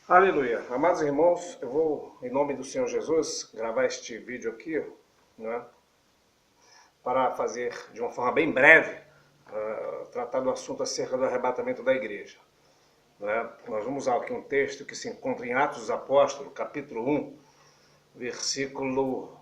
Aleluia. Amados irmãos, eu vou, em nome do Senhor Jesus, gravar este vídeo aqui, né, para fazer de uma forma bem breve, tratar do assunto acerca do arrebatamento da igreja. Né? Nós vamos usar aqui um texto que se encontra em Atos dos Apóstolos, capítulo 1, versículo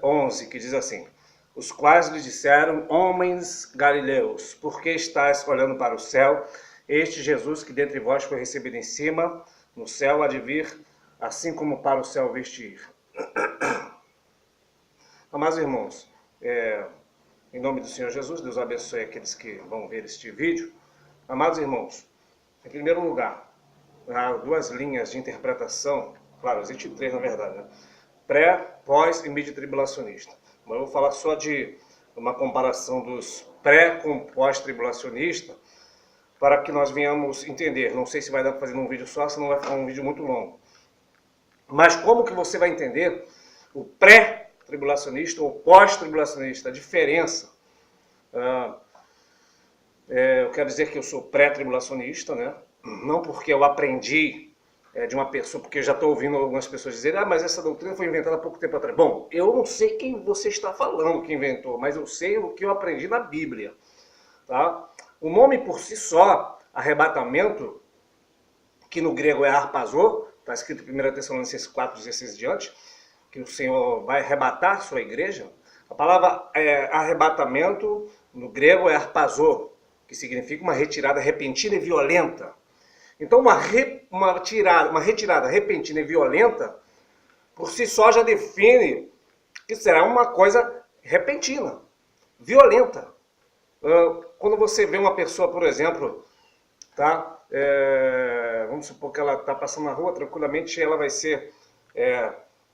11, que diz assim: os quais lhe disseram, homens galileus, por que estáis olhando para o céu? Este Jesus que dentre vós foi recebido em cima, no céu há de vir, assim como para o céu vestir. Amados irmãos, em nome do Senhor Jesus, Deus abençoe aqueles que vão ver este vídeo. Amados irmãos, em primeiro lugar, há duas linhas de interpretação, claro, existe três na verdade, né? Pré, pós e midi-tribulacionista. Mas eu vou falar só de uma comparação dos pré com pós-tribulacionista, para que nós venhamos entender. Não sei se vai dar para fazer num vídeo só, senão vai ficar um vídeo muito longo. Mas como que você vai entender o pré-tribulacionista ou pós-tribulacionista, a diferença? Eu quero dizer que eu sou pré-tribulacionista, né? Não porque eu aprendi de uma pessoa, porque eu já estou ouvindo algumas pessoas dizerem, mas essa doutrina foi inventada há pouco tempo atrás. Bom, eu não sei quem você está falando que inventou, mas eu sei o que eu aprendi na Bíblia. Tá? O nome por si só, arrebatamento, que no grego é arpazô, está escrito em 1 Tessalonicenses 4,16 diante, que o Senhor vai arrebatar sua igreja. A palavra arrebatamento no grego é arpazô, que significa uma retirada repentina e violenta. Então uma retirada repentina e violenta, por si só já define que será uma coisa repentina, violenta. Quando você vê uma pessoa, por exemplo, tá? Vamos supor que ela está passando na rua, tranquilamente ela vai ser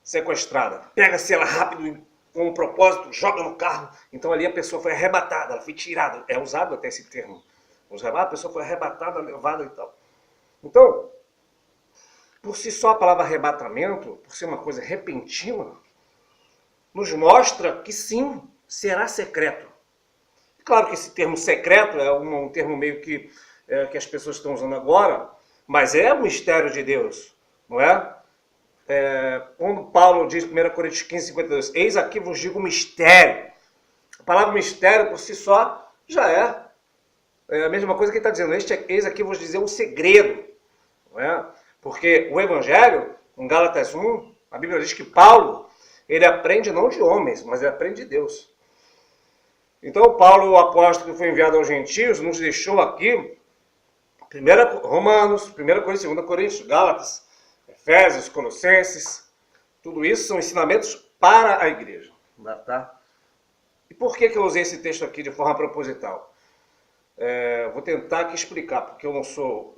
sequestrada. Pega-se ela rápido, com um propósito, joga no carro. Então ali a pessoa foi arrebatada, ela foi tirada. É usado até esse termo. A pessoa foi arrebatada, levada e tal. Então, por si só a palavra arrebatamento, por ser uma coisa repentina, nos mostra que sim, será secreto. Claro que esse termo secreto é um termo meio que as pessoas estão usando agora, mas é um mistério de Deus, não é? Quando Paulo diz em 1 Coríntios 15, 52, eis aqui vos digo mistério. A palavra mistério por si só já é a mesma coisa que ele está dizendo. Eis aqui vos dizer um segredo, não é? Porque o Evangelho, em Gálatas 1, a Bíblia diz que Paulo, ele aprende não de homens, mas ele aprende de Deus. Então, Paulo, o apóstolo que foi enviado aos gentios, nos deixou aqui, Romanos, 1 Coríntios, 2 Coríntios, Gálatas, Efésios, Colossenses, tudo isso são ensinamentos para a igreja. Tá? E por que eu usei esse texto aqui de forma proposital? Vou tentar aqui explicar, porque eu não sou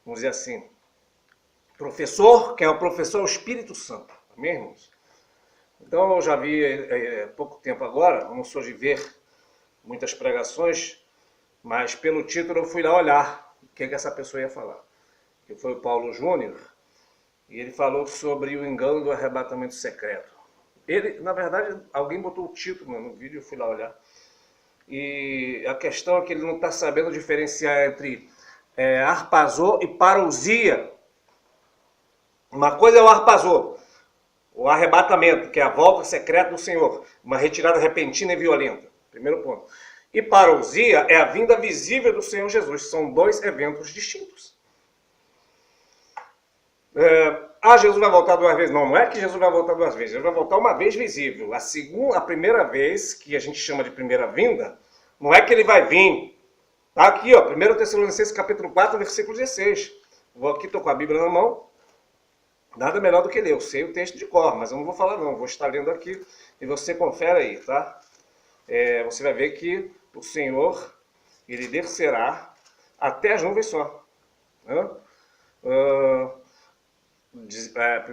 vamos dizer assim, professor, quem é o professor é o Espírito Santo, amém, irmãos? Então eu já vi há pouco tempo agora, não sou de ver muitas pregações, mas pelo título eu fui lá olhar o que essa pessoa ia falar. Que foi o Paulo Júnior, e ele falou sobre o engano do arrebatamento secreto. Ele, na verdade, alguém botou o título no vídeo, eu fui lá olhar. E a questão é que ele não está sabendo diferenciar entre arpazô e parousia. Uma coisa é o arpazô, o arrebatamento, que é a volta secreta do Senhor, uma retirada repentina e violenta. Primeiro ponto. E parousia é a vinda visível do Senhor Jesus. São dois eventos distintos. Jesus vai voltar duas vezes. Não é que Jesus vai voltar duas vezes. Jesus vai voltar uma vez visível. A primeira vez, que a gente chama de primeira vinda, não é que ele vai vir. Está aqui, ó, 1 Tessalonicenses capítulo 4, versículo 16. Vou aqui, estou com a Bíblia na mão. Nada melhor do que ler. Eu sei o texto de cor, mas eu não vou falar não. Vou estar lendo aqui e você confere aí, tá? Você vai ver que o Senhor, ele descerá até as nuvens só. Né? 1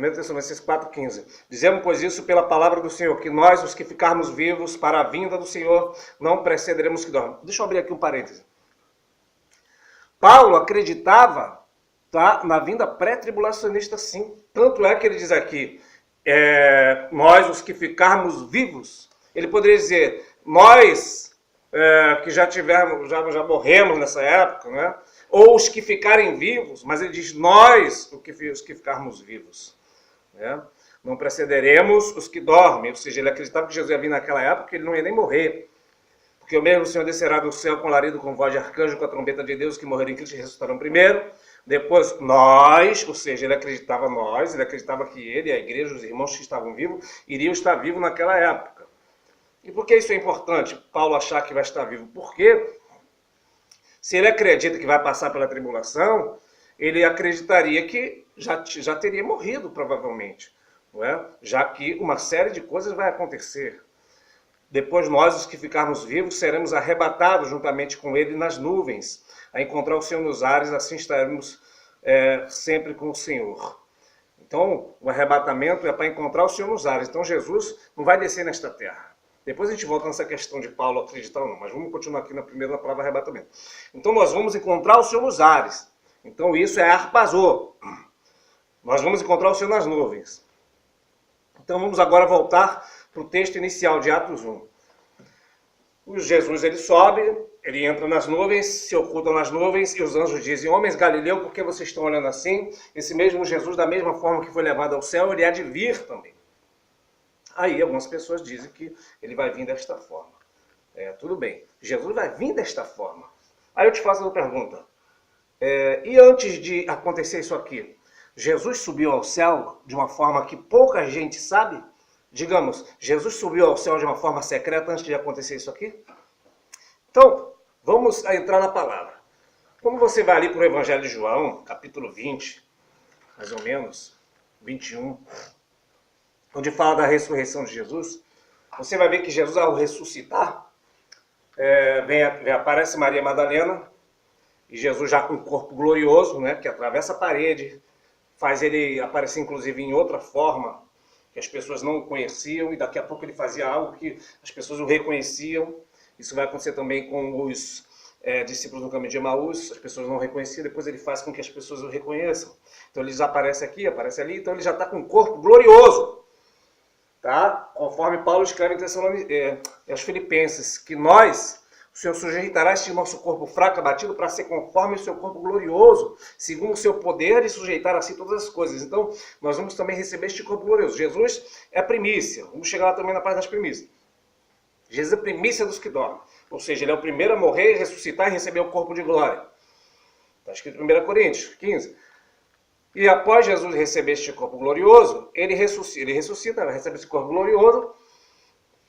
Tessalonicenses 4,15. Dizemos, pois, isso pela palavra do Senhor, que nós, os que ficarmos vivos para a vinda do Senhor, não precederemos que dormam. Deixa eu abrir aqui um parêntese. Paulo acreditava, tá, na vinda pré-tribulacionista, sim. Tanto é que ele diz aqui, nós, os que ficarmos vivos. Ele poderia dizer, nós que já morremos nessa época, né? ou os que ficarem vivos, mas ele diz nós, os que ficarmos vivos. Né? Não precederemos os que dormem, ou seja, ele acreditava que Jesus ia vir naquela época, ele não ia nem morrer. Porque o mesmo Senhor descerá do céu com larido, com voz de arcanjo, com a trombeta de Deus, que morreram em Cristo ressuscitarão primeiro. Depois nós, ou seja, ele acreditava que ele, a igreja, os irmãos que estavam vivos, iriam estar vivos naquela época. E por que isso é importante, Paulo achar que vai estar vivo? Porque se ele acredita que vai passar pela tribulação, ele acreditaria que já teria morrido, provavelmente. Não é? Já que uma série de coisas vai acontecer. Depois nós, os que ficarmos vivos, seremos arrebatados juntamente com ele nas nuvens, a encontrar o Senhor nos ares, assim estaremos sempre com o Senhor. Então, o arrebatamento é para encontrar o Senhor nos ares. Então, Jesus não vai descer nesta terra. Depois a gente volta nessa questão de Paulo acreditar ou não, mas vamos continuar aqui na primeira palavra arrebatamento. Então, nós vamos encontrar o Senhor nos ares. Então, isso é arpazô. Nós vamos encontrar o Senhor nas nuvens. Então, vamos agora voltar para o texto inicial de Atos 1. O Jesus, ele sobe, ele entra nas nuvens, se oculta nas nuvens, e os anjos dizem, homens Galileu, por que vocês estão olhando assim? Esse mesmo Jesus, da mesma forma que foi levado ao céu, ele há de vir também. Aí algumas pessoas dizem que ele vai vir desta forma. Tudo bem, Jesus vai vir desta forma. Aí eu te faço uma pergunta. E antes de acontecer isso aqui, Jesus subiu ao céu de uma forma que pouca gente sabe? Digamos, Jesus subiu ao céu de uma forma secreta antes de acontecer isso aqui? Então, vamos entrar na palavra. Como você vai ali para o Evangelho de João, capítulo 20, mais ou menos, 21, onde fala da ressurreição de Jesus, você vai ver que Jesus, ao ressuscitar, aparece Maria Madalena, e Jesus já com um corpo glorioso, né, que atravessa a parede, faz ele aparecer inclusive em outra forma, que as pessoas não o conheciam, e daqui a pouco ele fazia algo que as pessoas o reconheciam. Isso vai acontecer também com os discípulos no caminho de Emaús, as pessoas não o reconheciam, depois ele faz com que as pessoas o reconheçam. Então ele aparece aqui, aparece ali, então ele já está com um corpo glorioso. Tá? Conforme Paulo escreve em aos Filipenses, que nós, o Senhor sujeitará este nosso corpo fraco, abatido, para ser conforme o seu corpo glorioso, segundo o seu poder de sujeitar a si todas as coisas. Então, nós vamos também receber este corpo glorioso. Jesus é a primícia. Vamos chegar lá também na parte das primícias. Jesus é a primícia dos que dormem. Ou seja, ele é o primeiro a morrer, ressuscitar e receber o corpo de glória. Está escrito em 1 Coríntios 15. E após Jesus receber este corpo glorioso, ele ressuscita, recebe esse corpo glorioso,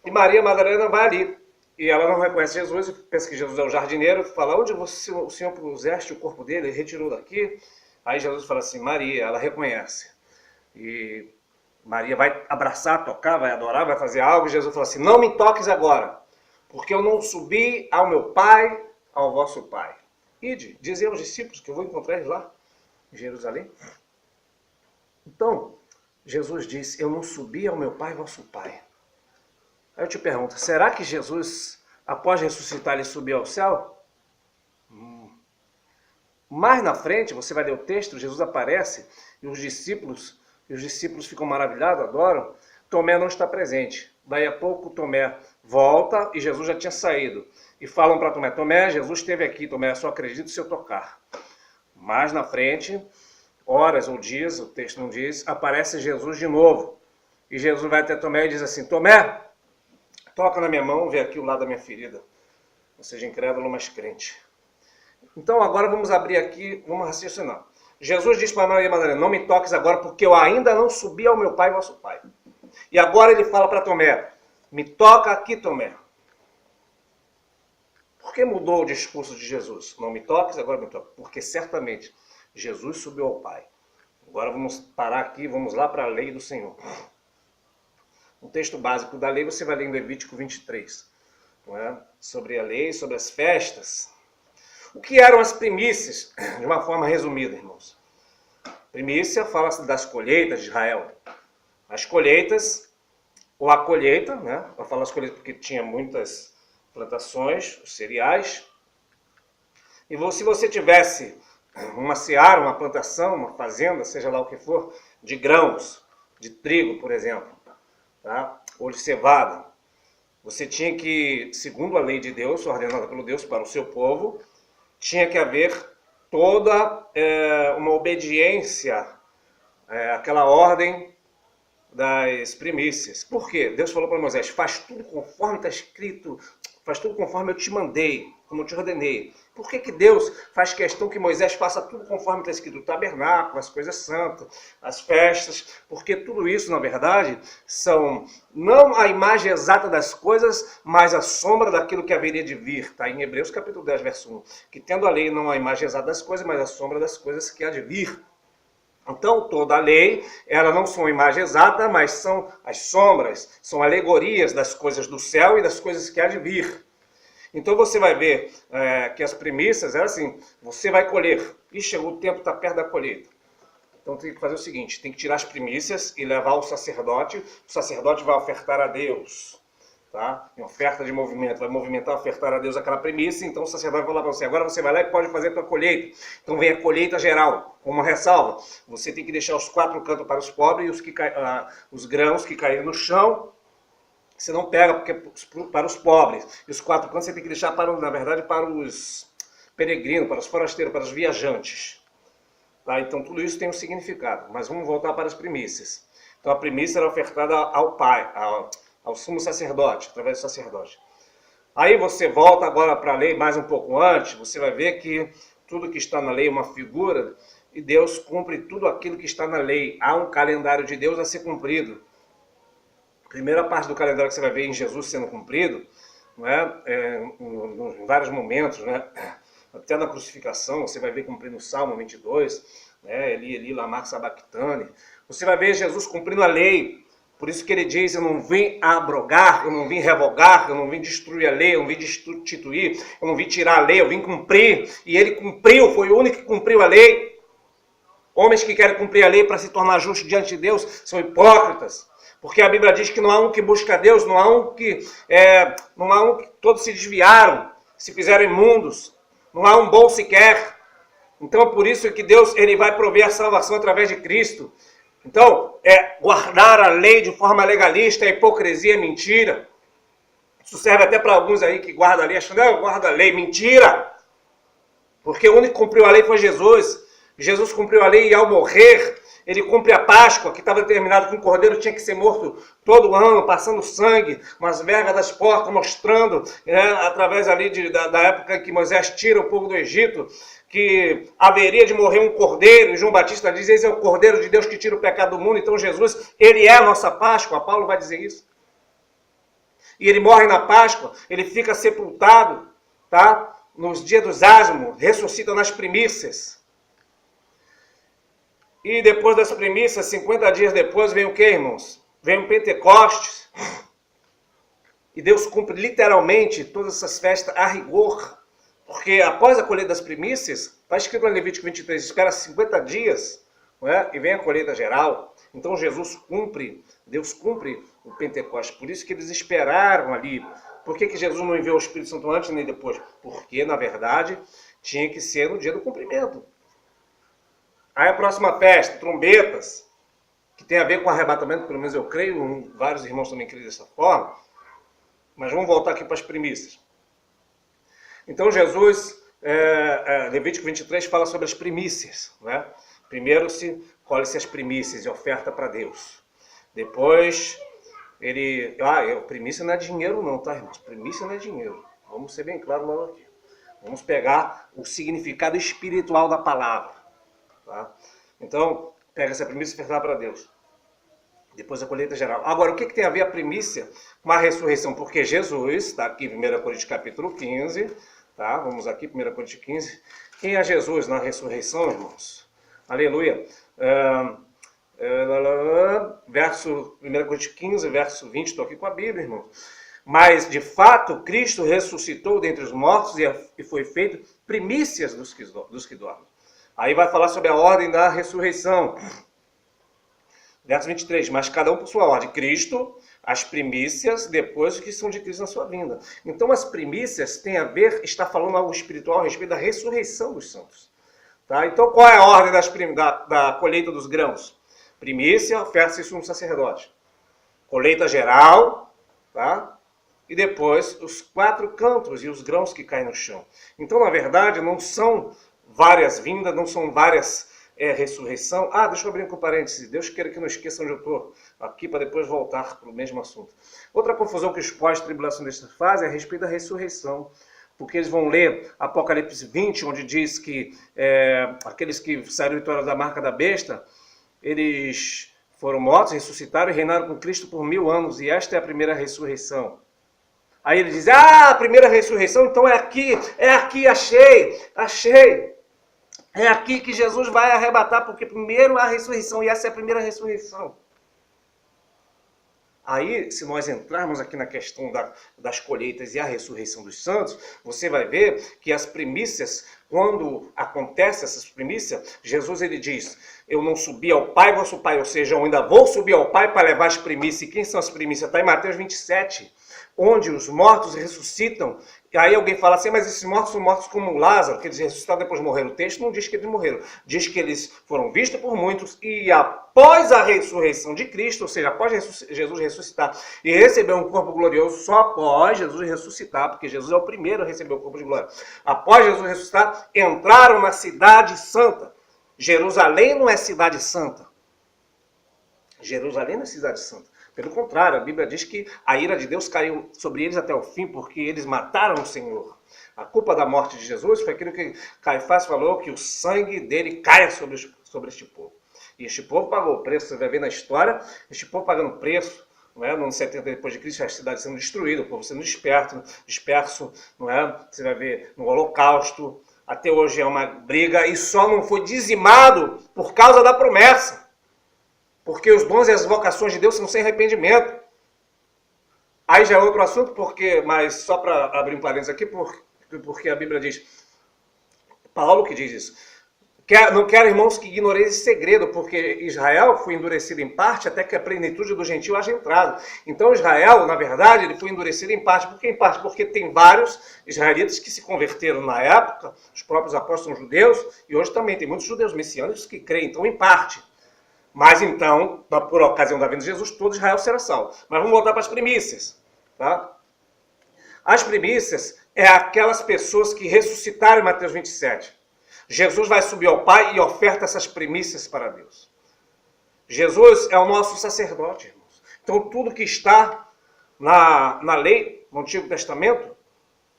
e Maria Madalena vai ali. E ela não reconhece Jesus, e pensa que Jesus é o jardineiro, fala, onde o Senhor puseste o corpo dele? Ele retirou daqui. Aí Jesus fala assim, Maria, ela reconhece. E Maria vai abraçar, tocar, vai adorar, vai fazer algo, e Jesus fala assim, não me toques agora, porque eu não subi ao meu Pai, ao vosso Pai. Ide, dizem aos discípulos que eu vou encontrar eles lá, em Jerusalém. Então, Jesus disse, eu não subi ao meu Pai, vosso Pai. Aí eu te pergunto, será que Jesus, após ressuscitar, ele subiu ao céu? Mais na frente, você vai ler o texto, Jesus aparece e os discípulos ficam maravilhados, adoram. Tomé não está presente. Daí a pouco Tomé volta e Jesus já tinha saído. E falam para Tomé, Tomé, Jesus esteve aqui, Tomé, só acredito se eu tocar. Mais na frente, horas ou dias, o texto não diz, aparece Jesus de novo. E Jesus vai até Tomé e diz assim, Tomé, toca na minha mão, vê aqui o lado da minha ferida. Não seja incrédulo, mas crente. Então agora vamos abrir aqui, vamos raciocinar. Jesus disse para Maria Madalena, não me toques agora porque eu ainda não subi ao meu Pai e vosso Pai. E agora ele fala para Tomé, me toca aqui, Tomé. Por que mudou o discurso de Jesus? Não me toques, agora me toques. Porque certamente Jesus subiu ao Pai. Agora vamos parar aqui, vamos lá para a lei do Senhor. Um texto básico da lei você vai ler em Levítico 23. Não é? Sobre a lei, sobre as festas. O que eram as primícias? De uma forma resumida, irmãos. Primícia fala-se das colheitas de Israel. As colheitas, ou a colheita, né? Eu falo as colheitas porque tinha muitas plantações, os cereais. E se você tivesse uma seara, uma plantação, uma fazenda, seja lá o que for, de grãos, de trigo, por exemplo, tá? Ou de cevada, você tinha que, segundo a lei de Deus, ordenada pelo Deus para o seu povo, tinha que haver toda uma obediência àquela ordem das primícias. Por quê? Deus falou para Moisés, faz tudo conforme está escrito, faz tudo conforme eu te mandei, como eu te ordenei. Por que Deus faz questão que Moisés faça tudo conforme está escrito? O tabernáculo, as coisas santas, as festas, porque tudo isso, na verdade, são não a imagem exata das coisas, mas a sombra daquilo que haveria de vir. Está em Hebreus capítulo 10, verso 1. Que tendo a lei não a imagem exata das coisas, mas a sombra das coisas que há de vir. Então, toda a lei, ela não são a imagem exata, mas são as sombras, são alegorias das coisas do céu e das coisas que há de vir. Então você vai ver que as primícias, é assim, você vai colher, e chegou o tempo, está perto da colheita. Então tem que fazer o seguinte, tem que tirar as primícias e levar ao sacerdote, o sacerdote vai ofertar a Deus. Tá? Em oferta de movimento, vai movimentar, ofertar a Deus aquela primícia, então o sacerdote vai falar para você, agora você vai lá e pode fazer a tua colheita. Então vem a colheita geral, como ressalva, você tem que deixar os 4 cantos para os pobres e os grãos que caírem no chão, você não pega porque para os pobres. E os 4 cantos você tem que deixar, na verdade, para os peregrinos, para os forasteiros, para os viajantes. Tá? Então tudo isso tem um significado, mas vamos voltar para as primícias. Então a primícia era ofertada ao pai, ao sumo sacerdote, através do sacerdote. Aí você volta agora para a lei mais um pouco antes, você vai ver que tudo que está na lei é uma figura e Deus cumpre tudo aquilo que está na lei. Há um calendário de Deus a ser cumprido. A primeira parte do calendário que você vai ver em Jesus sendo cumprido, não é? Em vários momentos, né? Até na crucificação, você vai ver cumprindo o Salmo 22, né? Eli, lama sabachthani. Você vai ver Jesus cumprindo a lei. Por isso que ele diz, eu não vim abrogar, eu não vim revogar, eu não vim destruir a lei, eu não vim destituir, eu não vim tirar a lei, eu vim cumprir. E ele cumpriu, foi o único que cumpriu a lei. Homens que querem cumprir a lei para se tornar justos diante de Deus são hipócritas. Porque a Bíblia diz que não há um que busca a Deus, não há um que todos se desviaram, se fizeram imundos. Não há um bom sequer. Então é por isso que Deus ele vai prover a salvação através de Cristo. Então, guardar a lei de forma legalista, é hipocrisia, é mentira. Isso serve até para alguns aí que guardam a lei, achando, eu guardo a lei. Mentira! Porque o único que cumpriu a lei foi Jesus. Jesus cumpriu a lei e ao morrer, ele cumpre a Páscoa, que estava determinado que um cordeiro tinha que ser morto todo ano, passando sangue, nas vergas das portas, mostrando, através ali da época que Moisés tira o povo do Egito, que haveria de morrer um cordeiro, e João Batista diz, esse é o cordeiro de Deus que tira o pecado do mundo, então Jesus, ele é a nossa Páscoa, Paulo vai dizer isso. E ele morre na Páscoa, ele fica sepultado, tá? Nos dias dos asmos, ressuscita nas primícias. E depois das primícias, 50 dias depois, vem o que, irmãos? Vem o Pentecostes. E Deus cumpre literalmente todas essas festas a rigor. Porque após a colheita das primícias, está escrito em Levítico 23, espera 50 dias, não é? E vem a colheita geral. Então Jesus cumpre, Deus cumpre o Pentecostes. Por isso que eles esperaram ali. Por que Jesus não enviou o Espírito Santo antes nem depois? Porque, na verdade, tinha que ser no dia do cumprimento. Aí a próxima festa, trombetas, que tem a ver com arrebatamento, pelo menos eu creio, vários irmãos também creem dessa forma. Mas vamos voltar aqui para as primícias. Então Jesus, Levítico 23 fala sobre as primícias. Né? Primeiro colhe-se as primícias e oferta para Deus. Depois, primícia não é dinheiro não, tá, irmãos? Primícia não é dinheiro. Vamos ser bem claros logo aqui. Vamos pegar o significado espiritual da palavra. Tá? Então, pega essa primícia e ofertar para Deus. Depois a colheita geral. Agora, o que tem a ver a primícia com a ressurreição? Porque Jesus, está aqui em 1 Coríntios capítulo 15, tá? Vamos aqui, 1 Coríntios 15. Quem é Jesus na ressurreição, irmãos? Aleluia. 1 Coríntios 15, verso 20, estou aqui com a Bíblia, irmão. Mas, de fato, Cristo ressuscitou dentre os mortos e foi feito primícias dos que dormem. Aí vai falar sobre a ordem da ressurreição. Verso 23, mas cada um por sua ordem. Cristo, as primícias, depois que são de Cristo na sua vinda. Então as primícias têm a ver, está falando algo espiritual a respeito da ressurreição dos santos. Tá? Então qual é a ordem da colheita dos grãos? Primícia, oferta e sumo sacerdote. Colheita geral, tá? E depois os 4 cantos e os grãos que caem no chão. Então na verdade não são várias vindas, não são várias ressurreição. Ah, deixa eu abrir um parênteses. Deus queira que não esqueçam onde eu estou aqui para depois voltar para o mesmo assunto. Outra confusão que os pós-tribulacionistas fazem é a respeito da ressurreição. Porque eles vão ler Apocalipse 20, onde diz que aqueles que saíram vitoriosos da marca da besta, eles foram mortos, ressuscitaram e reinaram com Cristo por 1000 anos. E esta é a primeira ressurreição. Aí ele diz, a primeira ressurreição, então é aqui, achei. É aqui que Jesus vai arrebatar, porque primeiro a ressurreição, e essa é a primeira ressurreição. Aí, se nós entrarmos aqui na questão das colheitas e a ressurreição dos santos, você vai ver que as primícias, quando acontecem essas primícias, Jesus ele diz, eu não subi ao Pai, vosso Pai, ou seja, eu ainda vou subir ao Pai para levar as primícias. E quem são as primícias? Está em Mateus 27, onde os mortos ressuscitam. E aí alguém fala assim, mas esses mortos são mortos como Lázaro, que eles ressuscitaram depois de morrer. O texto não diz que eles morreram, diz que eles foram vistos por muitos e após a ressurreição de Cristo, ou seja, após Jesus ressuscitar e receber um corpo glorioso, só após Jesus ressuscitar, porque Jesus é o primeiro a receber o corpo de glória. Após Jesus ressuscitar, entraram na cidade santa. Jerusalém não é cidade santa. Jerusalém não é cidade santa. Pelo contrário, a Bíblia diz que a ira de Deus caiu sobre eles até o fim, porque eles mataram o Senhor. A culpa da morte de Jesus foi aquilo que Caifás falou, que o sangue dele caia sobre este povo. E este povo pagou o preço, você vai ver na história, este povo pagando preço, não é? No ano 70 depois de Cristo, a cidade sendo destruída, o povo sendo disperso, não é? Você vai ver no Holocausto, até hoje é uma briga, e só não foi dizimado por causa da promessa. Porque os dons e as vocações de Deus são sem arrependimento. Aí já é outro assunto, mas só para abrir um parênteses aqui, porque a Bíblia diz, Paulo que diz isso, não quero, irmãos, que ignoreis esse segredo, porque Israel foi endurecido em parte até que a plenitude do gentil haja entrado. Então Israel, na verdade, ele foi endurecido em parte. Por que em parte? Porque tem vários israelitas que se converteram na época, os próprios apóstolos judeus, e hoje também tem muitos judeus messiânicos que creem, então em parte. Mas então, por ocasião da vinda de Jesus, todo Israel será salvo. Mas vamos voltar para as primícias. Tá? As primícias é aquelas pessoas que ressuscitaram em Mateus 27. Jesus vai subir ao Pai e oferta essas primícias para Deus. Jesus é o nosso sacerdote, irmãos. Então tudo que está na lei, no Antigo Testamento,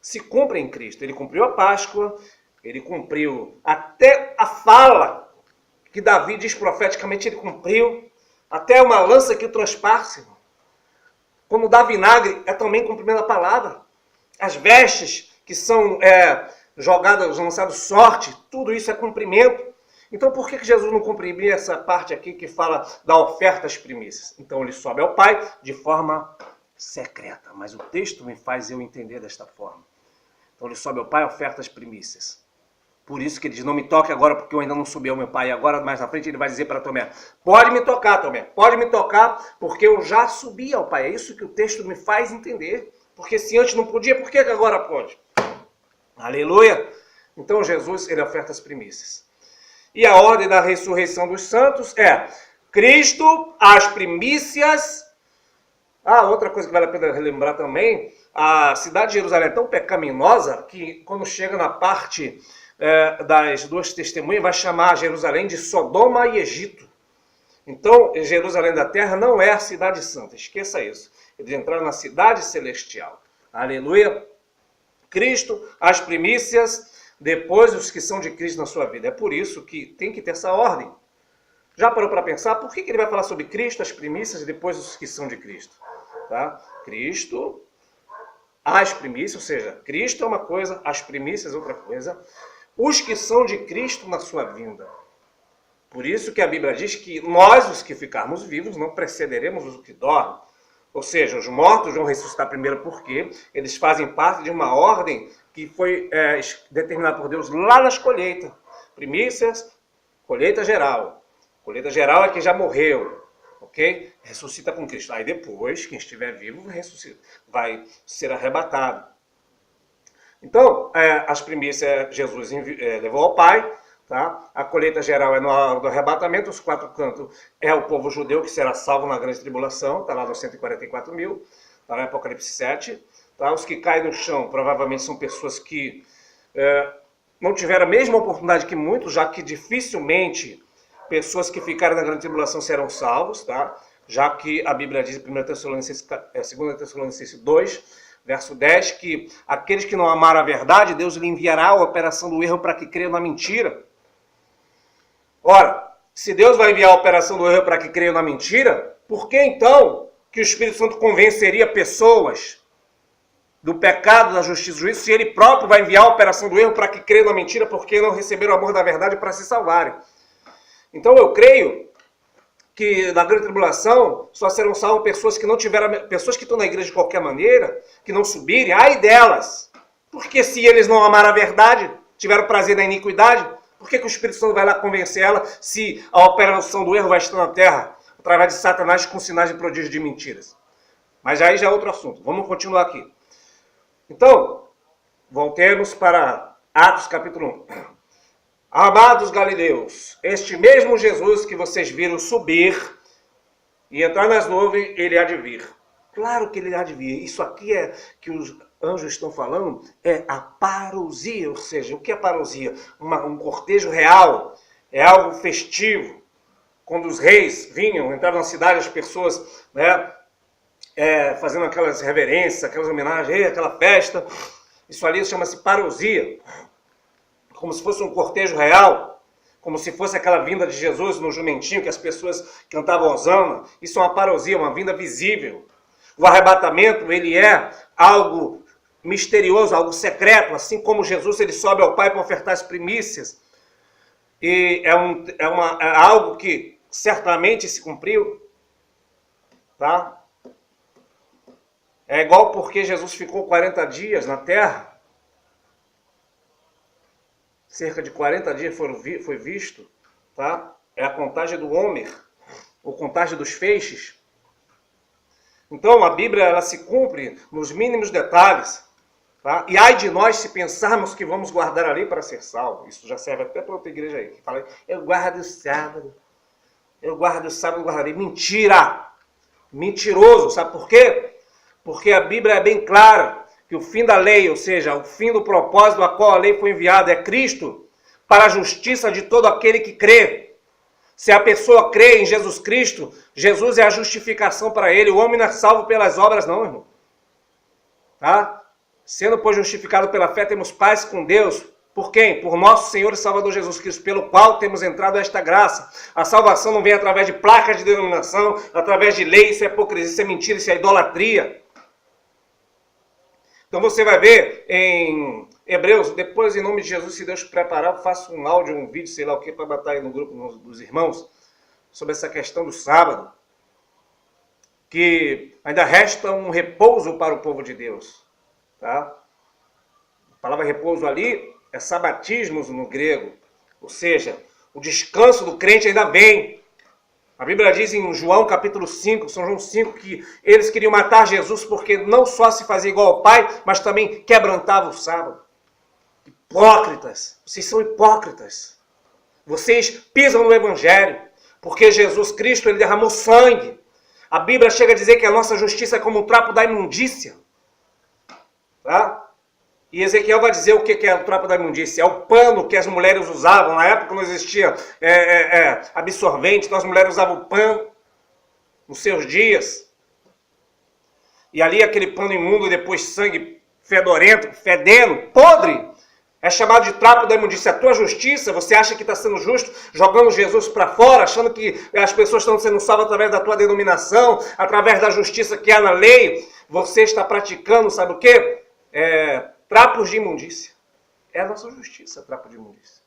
se cumpre em Cristo. Ele cumpriu a Páscoa, ele cumpriu até a fala que Davi diz profeticamente, ele cumpriu, até uma lança que o transpasse. Quando dá vinagre, é também cumprimento da palavra. As vestes que são jogadas, lançadas sorte, tudo isso é cumprimento. Então por que Jesus não cumpriria essa parte aqui que fala da oferta às primícias? Então ele sobe ao Pai de forma secreta, mas o texto me faz eu entender desta forma. Então ele sobe ao Pai e oferta as primícias. Por isso que ele diz, não me toque agora porque eu ainda não subi ao meu Pai. E agora, mais na frente, ele vai dizer para Tomé, pode me tocar, Tomé, pode me tocar porque eu já subi ao Pai. É isso que o texto me faz entender. Porque se antes não podia, por que agora pode? Aleluia! Então Jesus, ele oferta as primícias. E a ordem da ressurreição dos santos é Cristo, as primícias. Outra coisa que vale a pena relembrar também, a cidade de Jerusalém é tão pecaminosa que quando chega na parte das duas testemunhas, vai chamar Jerusalém de Sodoma e Egito. Então, Jerusalém da terra não é a cidade santa, esqueça isso. Eles entraram na cidade celestial. Aleluia! Cristo, as primícias, depois os que são de Cristo na sua vida. É por isso que tem que ter essa ordem. Já parou para pensar por que ele vai falar sobre Cristo, as primícias e depois os que são de Cristo? Tá? Cristo, as primícias, ou seja, Cristo é uma coisa, as primícias é outra coisa. Os que são de Cristo na sua vinda. Por isso que a Bíblia diz que nós, os que ficarmos vivos, não precederemos os que dormem. Ou seja, os mortos vão ressuscitar primeiro porque eles fazem parte de uma ordem que foi determinada por Deus lá nas colheitas. Primícias, colheita geral. Colheita geral é quem já morreu, ok? Ressuscita com Cristo. Aí depois, quem estiver vivo, vai ser arrebatado. Então, as primícias Jesus levou ao Pai, tá? A colheita geral é no hora do arrebatamento, os 4 cantos é o povo judeu que será salvo na grande tribulação, está lá nos 144 mil, está lá em Apocalipse 7. Tá? Os que caem no chão provavelmente são pessoas que não tiveram a mesma oportunidade que muitos, já que dificilmente pessoas que ficaram na grande tribulação serão salvos, tá? Já que a Bíblia diz em 2 Tessalonicenses 2, verso 10, que aqueles que não amaram a verdade, Deus lhe enviará a operação do erro para que creiam na mentira. Ora, se Deus vai enviar a operação do erro para que creiam na mentira, por que então que o Espírito Santo convenceria pessoas do pecado, da justiça e do juízo, se ele próprio vai enviar a operação do erro para que creiam na mentira, porque não receberam o amor da verdade para se salvarem? Então eu creio que na grande tribulação só serão salvas pessoas que não tiveram, pessoas que estão na igreja de qualquer maneira, que não subirem, ai delas. Porque se eles não amaram a verdade, tiveram prazer na iniquidade, por que o Espírito Santo vai lá convencer ela se a operação do erro vai estar na terra, através de Satanás com sinais de prodígio de mentiras? Mas aí já é outro assunto. Vamos continuar aqui. Então, voltemos para Atos capítulo 1. Amados galileus, este mesmo Jesus que vocês viram subir e entrar nas nuvens, ele há de vir. Claro que ele há de vir. Isso aqui é que os anjos estão falando, é a parousia. Ou seja, o que é parousia? Um cortejo real, é algo festivo. Quando os reis vinham, entravam na cidade, as pessoas, né, fazendo aquelas reverências, aquelas homenagens, aquela festa. Isso ali chama-se parousia. Como se fosse um cortejo real, como se fosse aquela vinda de Jesus no jumentinho que as pessoas cantavam hosana. Isso é uma parousia, uma vinda visível. O arrebatamento, ele é algo misterioso, algo secreto, assim como Jesus ele sobe ao Pai para ofertar as primícias. E é algo que certamente se cumpriu, tá? É igual porque Jesus ficou 40 dias na terra. Cerca de 40 dias foi visto, tá? É a contagem do Homer, ou contagem dos feixes. Então a Bíblia ela se cumpre nos mínimos detalhes, tá? E ai de nós se pensarmos que vamos guardar ali para ser salvo. Isso já serve até para outra igreja aí, que fala, eu guardo o sábado, guardarei. Mentira! Mentiroso, sabe por quê? Porque a Bíblia é bem clara que o fim da lei, ou seja, o fim do propósito a qual a lei foi enviada é Cristo para a justiça de todo aquele que crê. Se a pessoa crê em Jesus Cristo, Jesus é a justificação para ele. O homem não é salvo pelas obras não, irmão. Tá? Sendo, pois, justificado pela fé, temos paz com Deus. Por quem? Por nosso Senhor e Salvador Jesus Cristo, pelo qual temos entrado a esta graça. A salvação não vem através de placas de denominação, através de lei, isso é hipocrisia, isso é mentira, isso é idolatria. Então você vai ver em Hebreus, depois em nome de Jesus, se Deus preparar, eu faço um áudio, um vídeo, sei lá o que, para botar aí no grupo dos irmãos, sobre essa questão do sábado, que ainda resta um repouso para o povo de Deus. Tá? A palavra repouso ali é sabatismos no grego, ou seja, o descanso do crente ainda vem. A Bíblia diz em João capítulo 5, São João 5, que eles queriam matar Jesus porque não só se fazia igual ao Pai, mas também quebrantava o sábado. Hipócritas, vocês são hipócritas. Vocês pisam no Evangelho, porque Jesus Cristo ele derramou sangue. A Bíblia chega a dizer que a nossa justiça é como um trapo da imundícia. Tá? E Ezequiel vai dizer o que é o trapo da imundícia. É o pano que as mulheres usavam. Na época não existia absorvente, então as mulheres usavam o pano nos seus dias. E ali aquele pano imundo, depois sangue fedorento, fedendo, podre, é chamado de trapo da imundícia. A tua justiça, você acha que está sendo justo, jogando Jesus para fora, achando que as pessoas estão sendo salvas através da tua denominação, através da justiça que há na lei. Você está praticando, sabe o quê? Trapos de imundícia. É a nossa justiça, trapo de imundícia.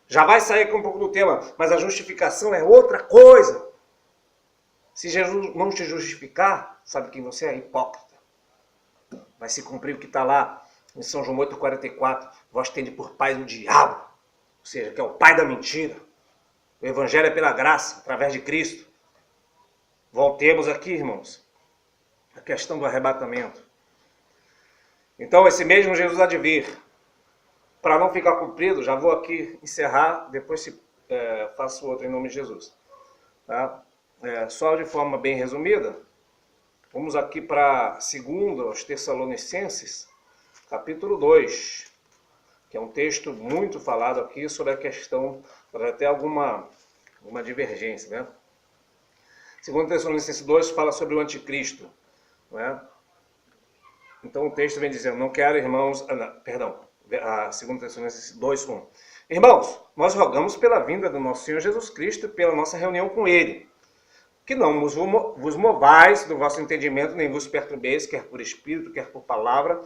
Já vai sair aqui um pouco do tema, mas a justificação é outra coisa. Se Jesus não te justificar, sabe quem você é? Hipócrita. Vai se cumprir o que está lá em São João 8,44. Vós tende por pai o diabo, ou seja, que é o pai da mentira. O evangelho é pela graça, através de Cristo. Voltemos aqui, irmãos, a questão do arrebatamento. Então, esse mesmo Jesus há de vir. Para não ficar comprido, já vou aqui encerrar, depois faço outro em nome de Jesus. Tá? Só de forma bem resumida, vamos aqui para 2 aos Tessalonicenses, capítulo 2. que é um texto muito falado aqui sobre a questão, pode até alguma divergência, né? 2 Tessalonicenses 2 fala sobre o anticristo, não é? Então o texto vem dizendo, não quero, irmãos... perdão, a 2 Tessalonicenses 2:1. Irmãos, nós rogamos pela vinda do nosso Senhor Jesus Cristo e pela nossa reunião com Ele, que não vos movais do vosso entendimento, nem vos perturbeis, quer por espírito, quer por palavra,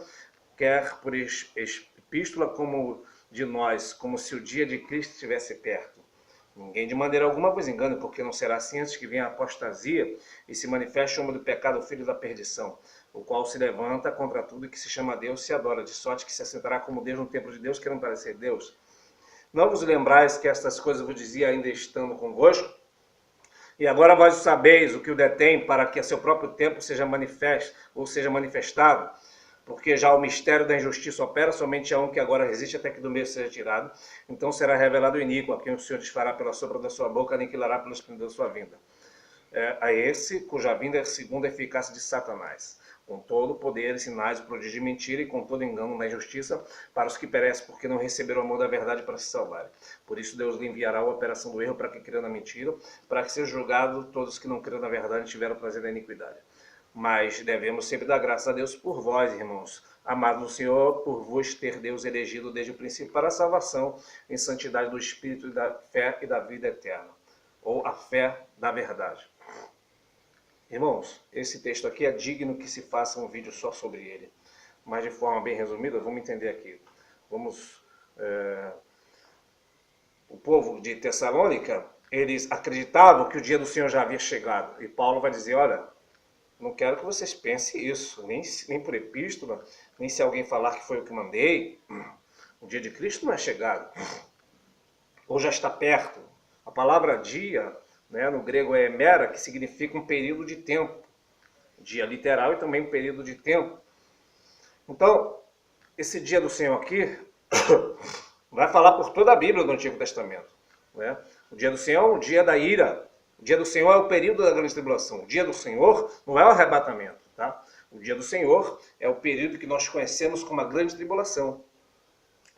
quer por epístola, como de nós, como se o dia de Cristo estivesse perto. Ninguém de maneira alguma vos engane, porque não será assim antes que venha a apostasia e se manifeste o homem do pecado, o filho da perdição, o qual se levanta contra tudo que se chama Deus e se adora, de sorte que se assentará como Deus no templo de Deus, querendo parecer Deus. Não vos lembrais que estas coisas vos dizia ainda estando convosco? E agora vós sabeis o que o detém, para que a seu próprio tempo seja manifestado, porque já o mistério da injustiça opera, somente a um que agora resiste até que do meio seja tirado. Então será revelado o iníquo, a quem o Senhor desfará pela sombra da sua boca, aniquilará pelo esplendor da sua vinda. A esse, cuja vinda é segundo a eficácia de Satanás, com todo o poder, sinais, prodígio de mentira e com todo engano na injustiça, para os que perecem, porque não receberam o amor da verdade para se salvarem. Por isso Deus lhe enviará a operação do erro para que creiam na mentira, para que sejam julgados todos os que não creram na verdade e tiveram prazer na iniquidade. Mas devemos sempre dar graças a Deus por vós, irmãos, amados do Senhor, por vos ter Deus elegido desde o princípio para a salvação, em santidade do Espírito, e da fé e da vida eterna, ou a fé da verdade. Irmãos, esse texto aqui é digno que se faça um vídeo só sobre ele, mas de forma bem resumida, vamos entender aqui. O povo de Tessalônica, eles acreditavam que o dia do Senhor já havia chegado, e Paulo vai dizer, olha, não quero que vocês pensem isso, nem por epístola, nem se alguém falar que foi eu que mandei. O dia de Cristo não é chegado, ou já está perto. A palavra dia, né, no grego é emera, que significa um período de tempo. Dia literal e também um período de tempo. Então, esse dia do Senhor aqui vai falar por toda a Bíblia do Antigo Testamento. Né? O dia do Senhor é o dia da ira. O dia do Senhor é o período da grande tribulação. O dia do Senhor não é o arrebatamento. Tá? O dia do Senhor é o período que nós conhecemos como a grande tribulação.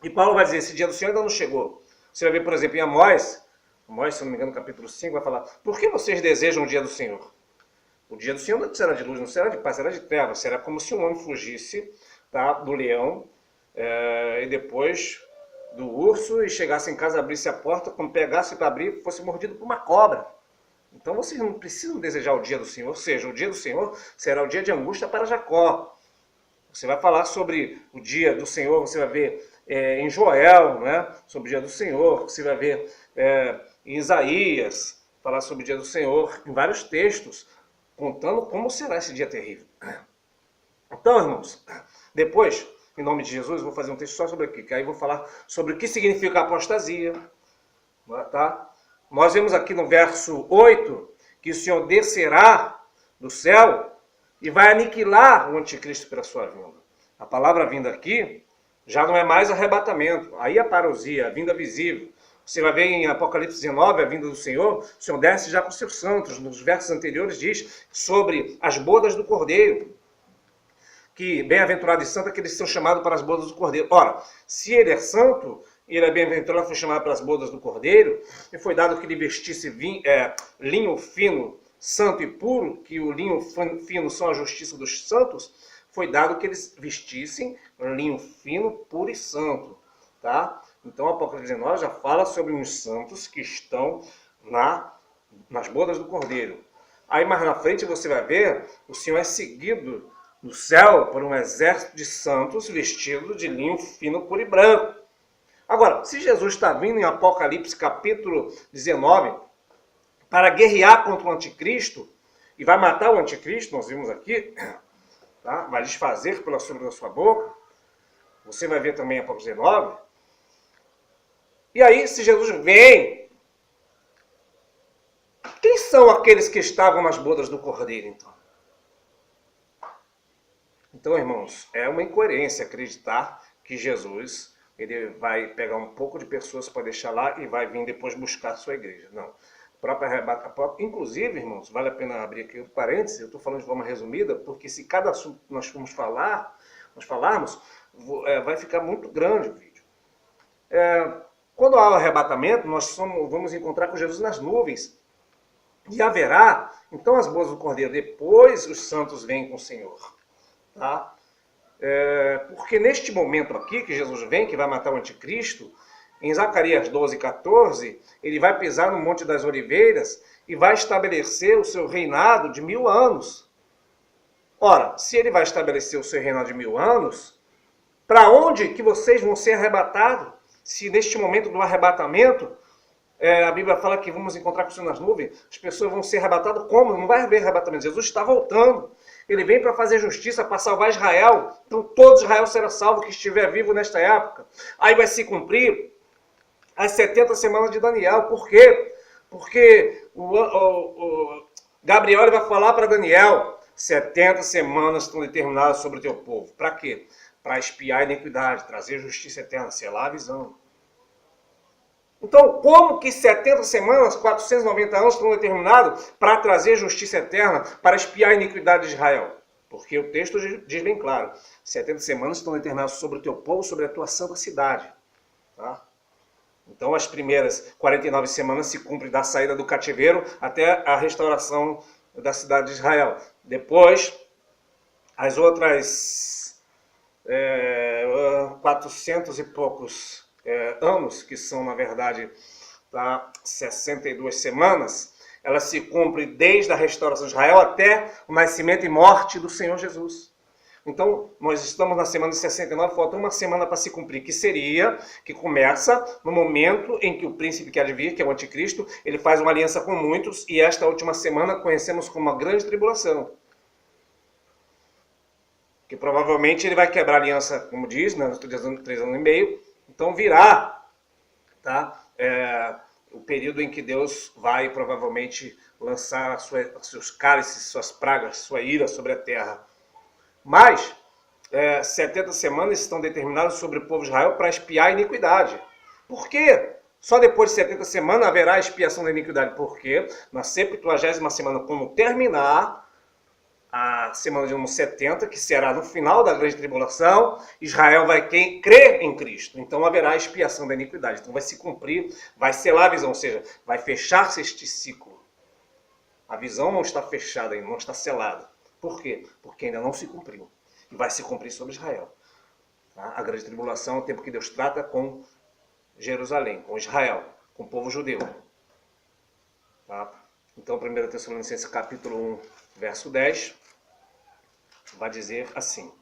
E Paulo vai dizer, esse dia do Senhor ainda não chegou. Você vai ver, por exemplo, em Amós, se não me engano, no capítulo 5, vai falar, por que vocês desejam o dia do Senhor? O dia do Senhor não será de luz, não será de paz, será de trevas. Será como se um homem fugisse, tá, do leão e depois do urso e chegasse em casa, abrisse a porta, quando pegasse para abrir, fosse mordido por uma cobra. Então vocês não precisam desejar o dia do Senhor, ou seja, o dia do Senhor será o dia de angústia para Jacó. Você vai falar sobre o dia do Senhor, você vai ver em Joel, né, sobre o dia do Senhor, você vai ver em Isaías, falar sobre o dia do Senhor, em vários textos, contando como será esse dia terrível. Então, irmãos, depois, em nome de Jesus, vou fazer um texto só sobre aqui, que aí vou falar sobre o que significa a apostasia, tá? Nós vemos aqui no verso 8 que o Senhor descerá do céu e vai aniquilar o anticristo pela sua vinda. A palavra vinda aqui já não é mais arrebatamento, aí a parousia, a vinda visível. Você vai ver em Apocalipse 19, a vinda do Senhor, o Senhor desce já com seus santos. Nos versos anteriores diz sobre as bodas do Cordeiro, que bem-aventurado e santo é que eles são chamados para as bodas do Cordeiro. Ora, se ele é santo, ele é bem-aventurado, foi chamado para as bodas do Cordeiro, e foi dado que ele vestisse linho fino, santo e puro, que o linho fino são a justiça dos santos, foi dado que eles vestissem linho fino, puro e santo. Tá? Então o Apocalipse 19 já fala sobre uns santos que estão nas bodas do Cordeiro. Aí mais na frente você vai ver, o Senhor é seguido no céu por um exército de santos vestidos de linho fino, puro e branco. Agora, se Jesus está vindo em Apocalipse capítulo 19 para guerrear contra o anticristo e vai matar o anticristo, nós vimos aqui, tá? Vai desfazer pela sombra da sua boca, você vai ver também Apocalipse 19. E aí, se Jesus vem, quem são aqueles que estavam nas bodas do Cordeiro, então? Então, irmãos, é uma incoerência acreditar que Jesus ele vai pegar um pouco de pessoas para deixar lá e vai vir depois buscar a sua igreja. Não. Inclusive, irmãos, vale a pena abrir aqui um parênteses, eu estou falando de forma resumida, porque se cada assunto nós falarmos, vai ficar muito grande o vídeo. Quando há o arrebatamento, nós vamos encontrar com Jesus nas nuvens. E haverá, então, as boas do Cordeiro. Depois os santos vêm com o Senhor. Tá? Porque neste momento aqui que Jesus vem, que vai matar o anticristo, em Zacarias 12:14, ele vai pisar no Monte das Oliveiras e vai estabelecer o seu reinado de 1000 anos. Ora, se ele vai estabelecer o seu reinado de 1000 anos, para onde que vocês vão ser arrebatados? Se neste momento do arrebatamento, a Bíblia fala que vamos encontrar com o Senhor nas nuvens, as pessoas vão ser arrebatadas como? Não vai haver arrebatamento. Jesus está voltando. Ele vem para fazer justiça, para salvar Israel. Então todo Israel será salvo que estiver vivo nesta época. Aí vai se cumprir as 70 semanas de Daniel. Por quê? Porque o Gabriel vai falar para Daniel, 70 semanas estão determinadas sobre o teu povo. Para quê? Para espiar a iniquidade, trazer justiça eterna, selar a visão. Então, como que 70 semanas, 490 anos estão determinados para trazer justiça eterna, para espiar a iniquidade de Israel? Porque o texto diz bem claro, 70 semanas estão determinadas sobre o teu povo, sobre a tua santa cidade. Tá? Então, as primeiras 49 semanas se cumprem da saída do cativeiro até a restauração da cidade de Israel. Depois, as outras 400 e poucos anos, que são, na verdade, 62 semanas, ela se cumpre desde a restauração de Israel até o nascimento e morte do Senhor Jesus. Então, nós estamos na semana de 69, falta uma semana para se cumprir, que começa no momento em que o príncipe que há de vir, que é o anticristo, ele faz uma aliança com muitos, e esta última semana conhecemos como uma grande tribulação. Que provavelmente ele vai quebrar a aliança, como diz, né, nos 3 anos e meio. Então virá, tá, o período em que Deus vai provavelmente lançar seus cálices, suas pragas, sua ira sobre a terra. Mas 70 semanas estão determinadas sobre o povo de Israel para expiar a iniquidade. Por quê? Só depois de 70 semanas haverá a expiação da iniquidade. Porque na 70ª semana, quando terminar a semana de número 70, que será no final da grande tribulação, Israel vai crer em Cristo. Então haverá a expiação da iniquidade. Então vai se cumprir, vai selar a visão, ou seja, vai fechar-se este ciclo. A visão não está fechada ainda, não está selada. Por quê? Porque ainda não se cumpriu. E vai se cumprir sobre Israel. Tá? A grande tribulação é o tempo que Deus trata com Jerusalém, com Israel, com o povo judeu. Tá? Então, 1 Tessalonicenses capítulo 1, verso 10, vai dizer assim,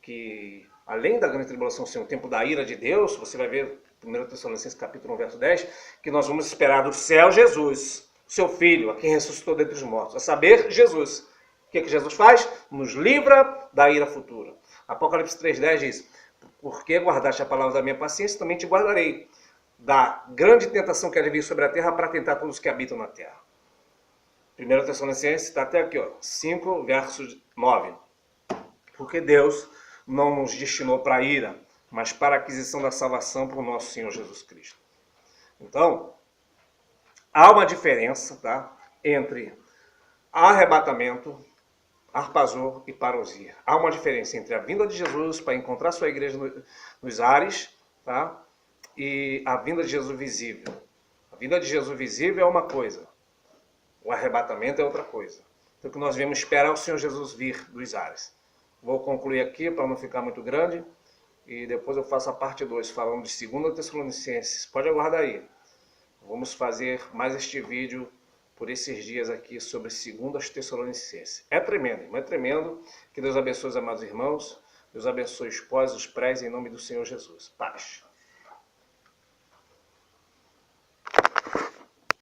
que além da grande tribulação ser um tempo da ira de Deus, você vai ver 1 Tessalonicenses capítulo 1, verso 10, que nós vamos esperar do céu Jesus, seu Filho, a quem ressuscitou dentre os mortos, a saber, Jesus. O que Jesus faz? Nos livra da ira futura. Apocalipse 3,10 diz, porque guardaste a palavra da minha paciência, também te guardarei da grande tentação que há de vir sobre a terra para tentar todos os que habitam na terra. 1 Tessalonicenses está até aqui, 5, verso 9. Porque Deus não nos destinou para a ira, mas para a aquisição da salvação por nosso Senhor Jesus Cristo. Então, há uma diferença, tá, entre arrebatamento, arpazor e parousia. Há uma diferença entre a vinda de Jesus para encontrar sua igreja nos ares, tá, e a vinda de Jesus visível. A vinda de Jesus visível é uma coisa, o arrebatamento é outra coisa. Então que nós devemos esperar o Senhor Jesus vir dos ares. Vou concluir aqui para não ficar muito grande e depois eu faço a parte 2 falando de 2 Tessalonicenses. Pode aguardar aí. Vamos fazer mais este vídeo por esses dias aqui sobre 2 Tessalonicenses. É tremendo, irmão, é tremendo. Que Deus abençoe os amados irmãos. Deus abençoe os pós, os prés, em nome do Senhor Jesus. Paz.